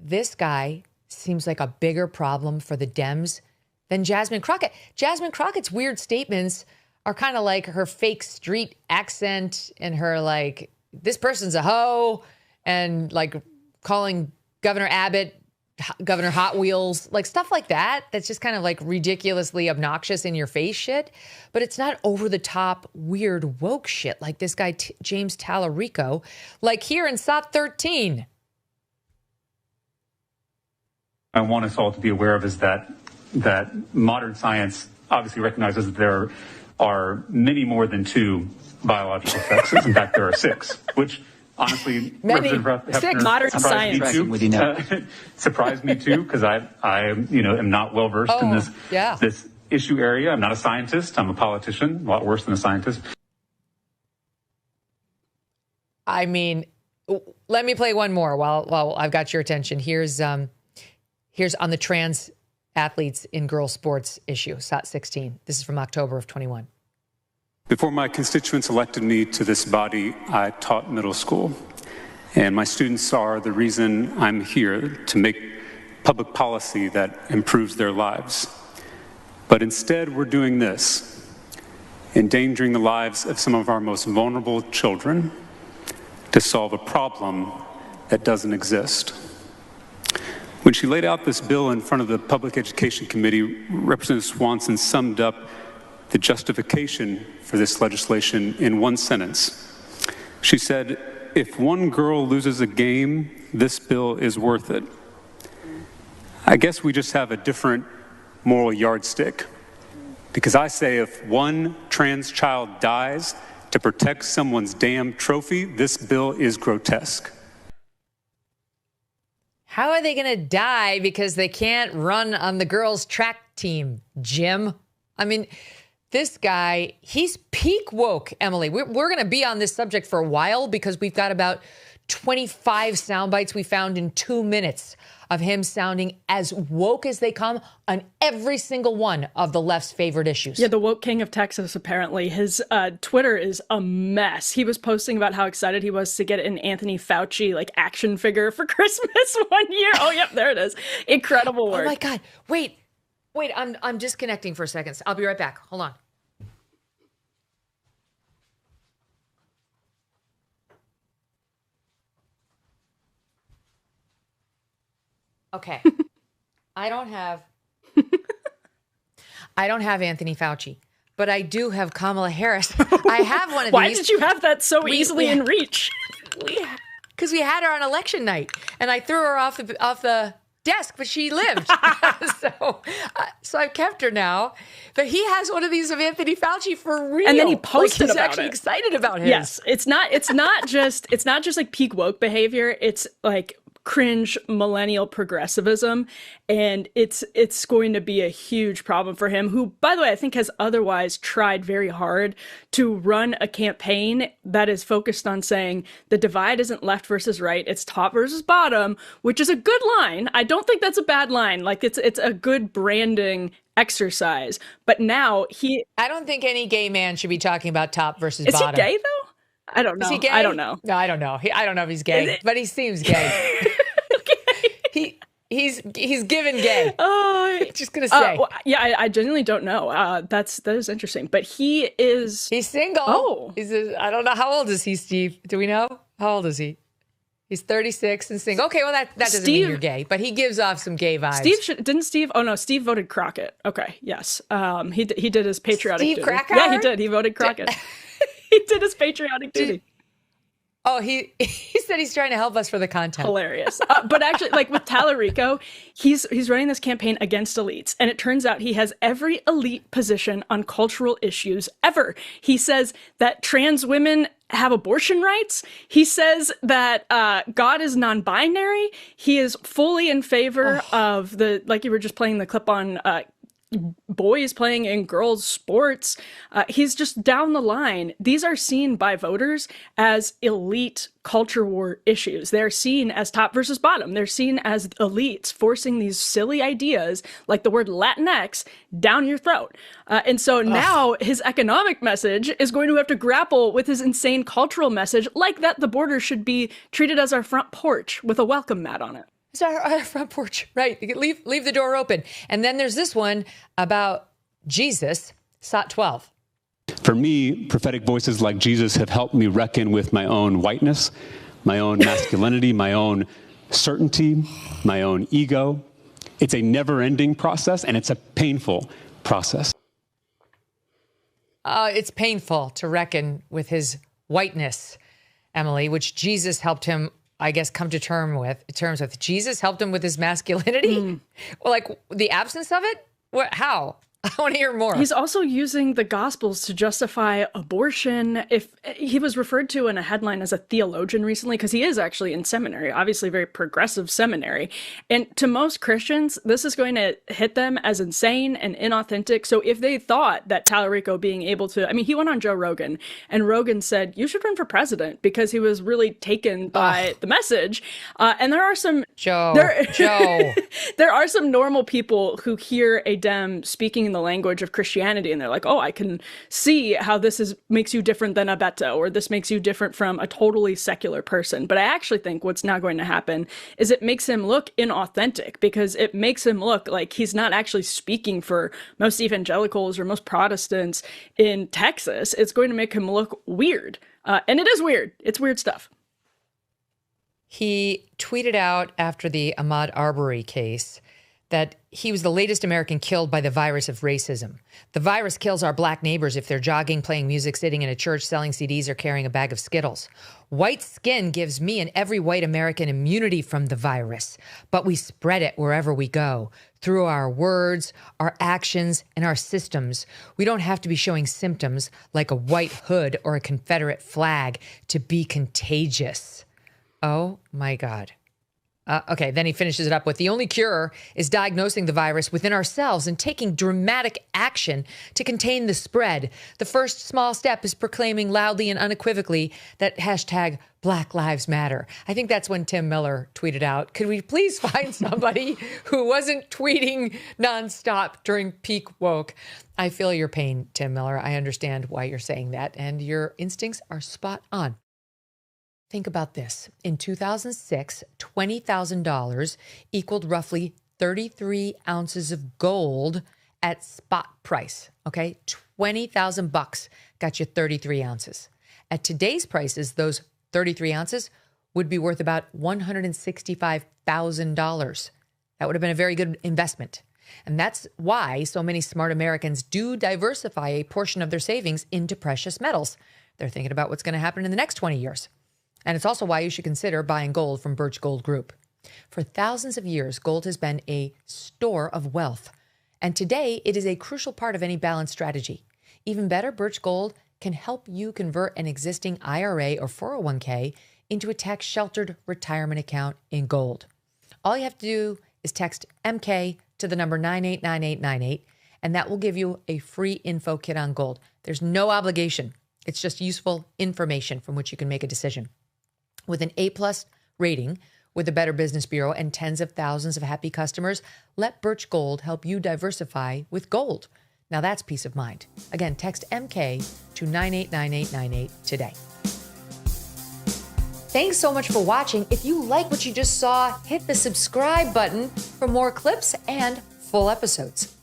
this guy seems like a bigger problem for the Dems than Jasmine Crockett. Jasmine Crockett's weird statements are kind of like her fake street accent and her like, this person's a hoe, and like calling Governor Abbott Governor Hot Wheels, like stuff like that. That's just kind of like ridiculously obnoxious in your face shit. But it's not over the top, weird, woke shit like this guy, James Talarico, like here in SOT 13. I want us all to be aware of is that modern science obviously recognizes that there are many more than 2 biological sexes. In fact, there are 6, which honestly, modern science surprised me too, because I am not well versed in this issue area. I'm not a scientist. I'm a politician, a lot worse than a scientist. I mean, let me play one more while I've got your attention. Here's on the trans athletes in girls sports issue, SOT 16. This is from October of 21. Before my constituents elected me to this body, I taught middle school. And my students are the reason I'm here to make public policy that improves their lives. But instead, we're doing this, endangering the lives of some of our most vulnerable children to solve a problem that doesn't exist. When she laid out this bill in front of the Public Education Committee, Representative Swanson summed up the justification for this legislation in one sentence. She said, if one girl loses a game, this bill is worth it. I guess we just have a different moral yardstick. Because I say if one trans child dies to protect someone's damn trophy, this bill is grotesque. How are they going to die because they can't run on the girls' track team, Jim? I mean, this guy, he's peak woke, Emily. We're going to be on this subject for a while because we've got about 25 sound bites we found in 2 minutes of him sounding as woke as they come on every single one of the left's favorite issues. Yeah, the woke king of Texas, apparently. His Twitter is a mess. He was posting about how excited he was to get an Anthony Fauci like action figure for Christmas one year. Oh, yep, there it is. Incredible work. Oh my God. Wait, I'm disconnecting for a second. I'll be right back. Hold on. Okay. I don't have Anthony Fauci, but I do have Kamala Harris. I have one of these. Why did you have that so easily in reach? Because we had her on election night, and I threw her off the desk, but she lived. So I've kept her now. But he has one of these of Anthony Fauci for real. And then he posted he's about actually it. excited about his. Yes, it's not just like peak woke behavior. It's like cringe millennial progressivism, and it's going to be a huge problem for him, who, by the way, I think has otherwise tried very hard to run a campaign that is focused on saying the divide isn't left versus right, it's top versus bottom, which is a good line. I don't think that's a bad line. Like it's a good branding exercise. But now I don't think any gay man should be talking about top versus bottom. Is he gay though? I don't know. Is he gay? I don't know. No, I don't know. I don't know if he's gay, but he seems gay. He's given gay. Just gonna say. Well, yeah, I genuinely don't know. That is interesting. But he's single. Oh, I don't know, how old is he, Steve? Do we know how old is he? He's 36 and single. Okay, well that doesn't mean you're gay, but he gives off some gay vibes. Steve voted Crockett. Okay, yes. He did his patriotic Steve duty. Crockett? Yeah, he did. He voted Crockett. He did his patriotic duty. Oh, he said he's trying to help us for the content. Hilarious. But actually, like with Talarico, he's running this campaign against elites. And it turns out he has every elite position on cultural issues ever. He says that trans women have abortion rights. He says that God is non-binary. He is fully in favor of like you were just playing the clip on boys playing in girls' sports. He's just down the line. These are seen by voters as elite culture war issues. They're seen as top versus bottom. They're seen as elites forcing these silly ideas like the word Latinx down your throat. And so now his economic message is going to have to grapple with his insane cultural message, like that the border should be treated as our front porch with a welcome mat on it. It's our front porch, right? Leave the door open. And then there's this one about Jesus, SOT 12. For me, prophetic voices like Jesus have helped me reckon with my own whiteness, my own masculinity, my own certainty, my own ego. It's a never-ending process, and it's a painful process. It's painful to reckon with his whiteness, Emily, which Jesus helped him, I guess, come to terms with. Jesus helped him with his masculinity? Well, like the absence of it? How? I want to hear more. He's also using the Gospels to justify abortion. If he was referred to in a headline as a theologian recently, because he is actually in seminary, obviously very progressive seminary. And to most Christians, this is going to hit them as insane and inauthentic. So if they thought that Talarico being able to, I mean, he went on Joe Rogan, and Rogan said, you should run for president, because he was really taken by the message. And there are some... Joe. There are some normal people who hear a Dem speaking in the language of Christianity, and they're like, oh, I can see how this makes you different than a Beto, or this makes you different from a totally secular person. But I actually think what's now going to happen is it makes him look inauthentic, because it makes him look like he's not actually speaking for most evangelicals or most Protestants in Texas. It's going to make him look weird. And it is weird. It's weird stuff. He tweeted out after the Ahmaud Arbery case that he was the latest American killed by the virus of racism. The virus kills our black neighbors if they're jogging, playing music, sitting in a church, selling CDs, or carrying a bag of Skittles. White skin gives me and every white American immunity from the virus, but we spread it wherever we go, through our words, our actions, and our systems. We don't have to be showing symptoms like a white hood or a Confederate flag to be contagious. Oh my God. Okay, then he finishes it up with, the only cure is diagnosing the virus within ourselves and taking dramatic action to contain the spread. The first small step is proclaiming loudly and unequivocally that hashtag Black Lives Matter. I think that's when Tim Miller tweeted out, could we please find somebody who wasn't tweeting nonstop during peak woke? I feel your pain, Tim Miller. I understand why you're saying that, and your instincts are spot on. Think about this. In 2006, $20,000 equaled roughly 33 ounces of gold at spot price. Okay, $20,000 got you 33 ounces. At today's prices, those 33 ounces would be worth about $165,000. That would have been a very good investment. And that's why so many smart Americans do diversify a portion of their savings into precious metals. They're thinking about what's going to happen in the next 20 years. And it's also why you should consider buying gold from Birch Gold Group. For thousands of years, gold has been a store of wealth. And today, it is a crucial part of any balanced strategy. Even better, Birch Gold can help you convert an existing IRA or 401k into a tax-sheltered retirement account in gold. All you have to do is text MK to the number 989898, and that will give you a free info kit on gold. There's no obligation. It's just useful information from which you can make a decision. With an A+ rating with the Better Business Bureau and tens of thousands of happy customers, let Birch Gold help you diversify with gold. Now that's peace of mind. Again, text MK to 989898 today. Thanks so much for watching. If you like what you just saw, hit the subscribe button for more clips and full episodes.